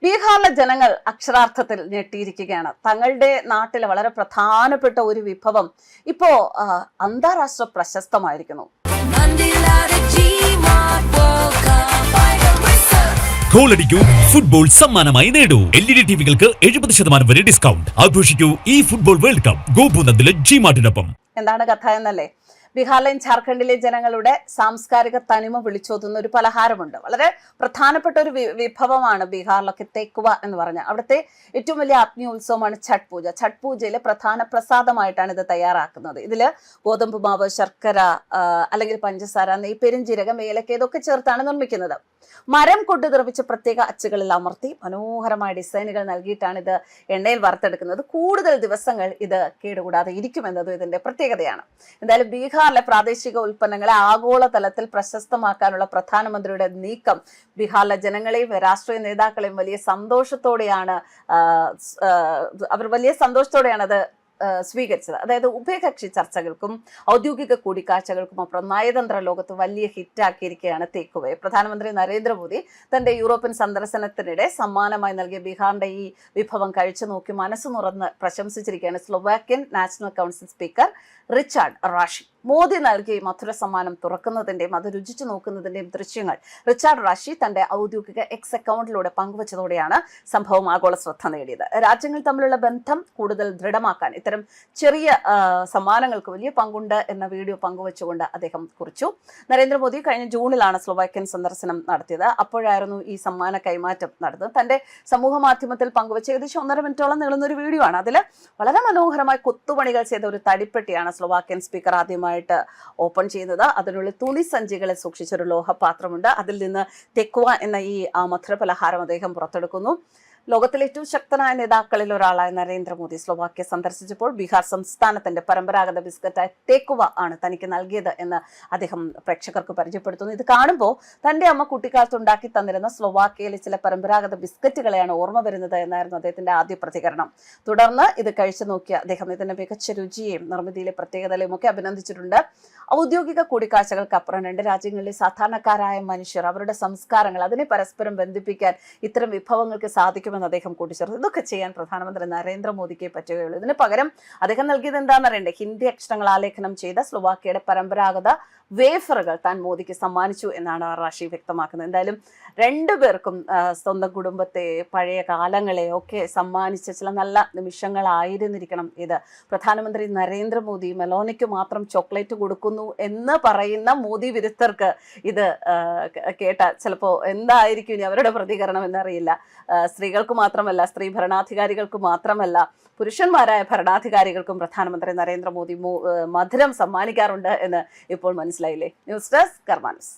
ബീഹാറിലെ ജനങ്ങൾ അക്ഷരാർത്ഥത്തിൽ ഞെട്ടിയിരിക്കുകയാണ്. തങ്ങളുടെ നാട്ടിലെ വളരെ പ്രധാനപ്പെട്ട ഒരു വിഭവം ഇപ്പോ അന്താരാഷ്ട്ര പ്രശസ്തമായിരിക്കുന്നു. ഗോളടിക്കൂ, ഫുട്ബോൾ സമ്മാനമായി നേടൂ. LED ടിവികൾക്ക് 70% വരെ ഡിസ്കൗണ്ട്. ആഘോഷിക്കൂ ഈ ഫുട്ബോൾ വേൾഡ് കപ്പ് ഗോപുനന്ദിലെ ജിമാർട്ടിനൊപ്പം. എന്താണ് കഥ എന്നല്ലേ? ബീഹാറിലെയും ജാർഖണ്ഡിലെയും ജനങ്ങളുടെ സാംസ്കാരിക തനിമ വിളിച്ചോതുന്ന ഒരു പലഹാരമുണ്ട്. വളരെ പ്രധാനപ്പെട്ട ഒരു വിഭവമാണ് ബീഹാറിലൊക്കെ തെക്കുവ എന്ന് പറഞ്ഞ. അവിടുത്തെ ഏറ്റവും വലിയ ആത്മീയ ഉത്സവമാണ് ഛഠ് പൂജ. ഛഠ് പൂജയിലെ പ്രധാന പ്രസാദമായിട്ടാണ് ഇത് തയ്യാറാക്കുന്നത്. ഇതില് ഗോതമ്പ് മാവ്, ശർക്കര അല്ലെങ്കിൽ പഞ്ചസാര, നെയ്, പെരുംജീരകം, ഏലക്ക ഇതൊക്കെ ചേർത്താണ് നിർമ്മിക്കുന്നത്. മരം കൊണ്ട് നിർമ്മിച്ച പ്രത്യേക അച്ചുകളിൽ അമർത്തി മനോഹരമായ ഡിസൈനുകൾ നൽകിയിട്ടാണ് ഇത് എണ്ണയിൽ വറുത്തെടുക്കുന്നത്. കൂടുതൽ ദിവസങ്ങൾ ഇത് കേടുകൂടാതെ ഇരിക്കുമെന്നതും ഇതിന്റെ പ്രത്യേകതയാണ്. എന്തായാലും ബീഹാറിലെ പ്രാദേശിക ഉൽപ്പന്നങ്ങളെ ആഗോളതലത്തിൽ പ്രശസ്തമാക്കാനുള്ള പ്രധാനമന്ത്രിയുടെ നീക്കം ബീഹാറിലെ ജനങ്ങളെയും രാഷ്ട്രീയ നേതാക്കളെയും വലിയ സന്തോഷത്തോടെയാണ് അത് സ്വീകരിച്ചത്. അതായത് ഉഭയകക്ഷി ചർച്ചകൾക്കും ഔദ്യോഗിക കൂടിക്കാഴ്ചകൾക്കും അപ്പുറം നയതന്ത്ര ലോകത്ത് വലിയ ഹിറ്റാക്കിയിരിക്കുകയാണ് തേക്കുവയെ. പ്രധാനമന്ത്രി നരേന്ദ്രമോദി തന്റെ യൂറോപ്യൻ സന്ദർശനത്തിനിടെ സമ്മാനമായി നൽകിയ ബീഹാറിന്റെ ഈ വിഭവം കഴിച്ചു നോക്കി മനസ്സ് തുറന്ന് പ്രശംസിച്ചിരിക്കുകയാണ് Slovakian national council speaker Richard Rasi. Modi നൽകിയ മധുര സമ്മാനം തുറക്കുന്നതിന്റെയും അത് രുചിച്ചു നോക്കുന്നതിന്റെയും ദൃശ്യങ്ങൾ റിച്ചാർഡ് റാഷി തന്റെ ഔദ്യോഗിക എക്സ് അക്കൗണ്ടിലൂടെ പങ്കുവച്ചതോടെയാണ് സംഭവം ആഗോള ശ്രദ്ധ നേടിയത്. രാജ്യങ്ങൾ തമ്മിലുള്ള ബന്ധം കൂടുതൽ ദൃഢമാക്കാൻ ഇത്തരം ചെറിയ സമ്മാനങ്ങൾക്ക് വലിയ പങ്കുണ്ട് എന്ന വീഡിയോ പങ്കുവച്ചുകൊണ്ട് അദ്ദേഹം കുറിച്ചു. നരേന്ദ്രമോദി കഴിഞ്ഞ ജൂണിലാണ് സ്ലൊവാക്യൻ സന്ദർശനം നടത്തിയത്. അപ്പോഴായിരുന്നു ഈ സമ്മാന കൈമാറ്റം നടന്നത്. തന്റെ സമൂഹ മാധ്യമത്തിൽ പങ്കുവച്ച ഏകദേശം 1.5 മിനിറ്റോളം നീളുന്ന ഒരു വീഡിയോ ആണ്. അതിൽ വളരെ മനോഹരമായി കൊത്തുപണികൾ ചെയ്ത ഒരു തടിപ്പെട്ടിയാണ് സ്ലൊവാക്യൻ സ്പീക്കർ ആദ്യമായിട്ട് ഓപ്പൺ ചെയ്യുന്നത്. അതിനുള്ളിൽ തുണി സഞ്ചികളെ സൂക്ഷിച്ചൊരു ലോഹപാത്രമുണ്ട്. അതിൽ നിന്ന് തെക്കുവ എന്ന ഈ മധുര പലഹാരം അദ്ദേഹം പുറത്തെടുക്കുന്നു. ലോകത്തിലെ ഏറ്റവും ശക്തനായ നേതാക്കളിൽ ഒരാളായ നരേന്ദ്രമോദി സ്ലൊവാക്യ സന്ദർശിച്ചപ്പോൾ ബീഹാർ സംസ്ഥാനത്തിന്റെ പരമ്പരാഗത ബിസ്ക്കറ്റായ തേക്കുവ ആണ് തനിക്ക് നൽകിയത് എന്ന് അദ്ദേഹം പ്രേക്ഷകർക്ക് പരിചയപ്പെടുത്തുന്നു. ഇത് കാണുമ്പോൾ തന്റെ അമ്മ കുട്ടിക്കാലത്ത് ഉണ്ടാക്കി തന്നിരുന്ന സ്ലൊവാക്യയിലെ ചില പരമ്പരാഗത ബിസ്ക്കറ്റുകളെയാണ് ഓർമ്മ വരുന്നത് എന്നായിരുന്നു അദ്ദേഹത്തിന്റെ ആദ്യ പ്രതികരണം. തുടർന്ന് ഇത് കഴിച്ചു നോക്കിയ അദ്ദേഹം ഇതിന്റെ മികച്ച രുചിയെയും നിർമ്മിതിയിലെ പ്രത്യേകതയും ഒക്കെ അഭിനന്ദിച്ചിട്ടുണ്ട്. ഔദ്യോഗിക കൂടിക്കാഴ്ചകൾക്കപ്പുറം രണ്ട് രാജ്യങ്ങളിലെ സാധാരണക്കാരായ മനുഷ്യർ അവരുടെ സംസ്കാരങ്ങൾ അതിനെ പരസ്പരം ബന്ധിപ്പിക്കാൻ ഇത്തരം വിഭവങ്ങൾക്ക് സാധിക്കുമെന്ന് അദ്ദേഹം കൂട്ടിച്ചേർത്തു. ഇതൊക്കെ ചെയ്യാൻ പ്രധാനമന്ത്രി നരേന്ദ്രമോദിക്ക് പറ്റുകയുള്ളൂ. ഇതിന് പകരം അദ്ദേഹം നൽകിയത് എന്താണെന്നറിയണ്ടേ? ഹിന്ദി അക്ഷരങ്ങൾ ആലേഖനം ചെയ്ത സ്ലൊവാക്യയുടെ പരമ്പരാഗത വേഫറുകൾ താൻ മോദിക്ക് സമ്മാനിച്ചു എന്നാണ് റാഷി വ്യക്തമാക്കുന്നത്. എന്തായാലും രണ്ടുപേർക്കും സ്വന്തം കുടുംബത്തെ, പഴയ കാലങ്ങളെ ഒക്കെ സമ്മാനിച്ച ചില നല്ല നിമിഷങ്ങളായിരുന്നിരിക്കണം ഇത്. പ്രധാനമന്ത്രി നരേന്ദ്രമോദി മെലോനിക്ക് മാത്രം ചോക്ലേറ്റ് കൊടുക്കുന്നു എന്ന് പറയുന്ന മോദി വിരുദ്ധർക്ക് ഇത് കേട്ടാൽ ചിലപ്പോൾ എന്തായിരിക്കും ഇനി അവരുടെ പ്രതികരണം എന്നറിയില്ല. സ്ത്രീകൾക്ക് മാത്രമല്ല, സ്ത്രീ ഭരണാധികാരികൾക്ക് മാത്രമല്ല, പുരുഷന്മാരായ ഭരണാധികാരികൾക്കും പ്രധാനമന്ത്രി നരേന്ദ്രമോദി മധുരം സമ്മാനിക്കാറുണ്ട് എന്ന് ഇപ്പോൾ മനസ്സിലായില്ലേ? News desk Karma news.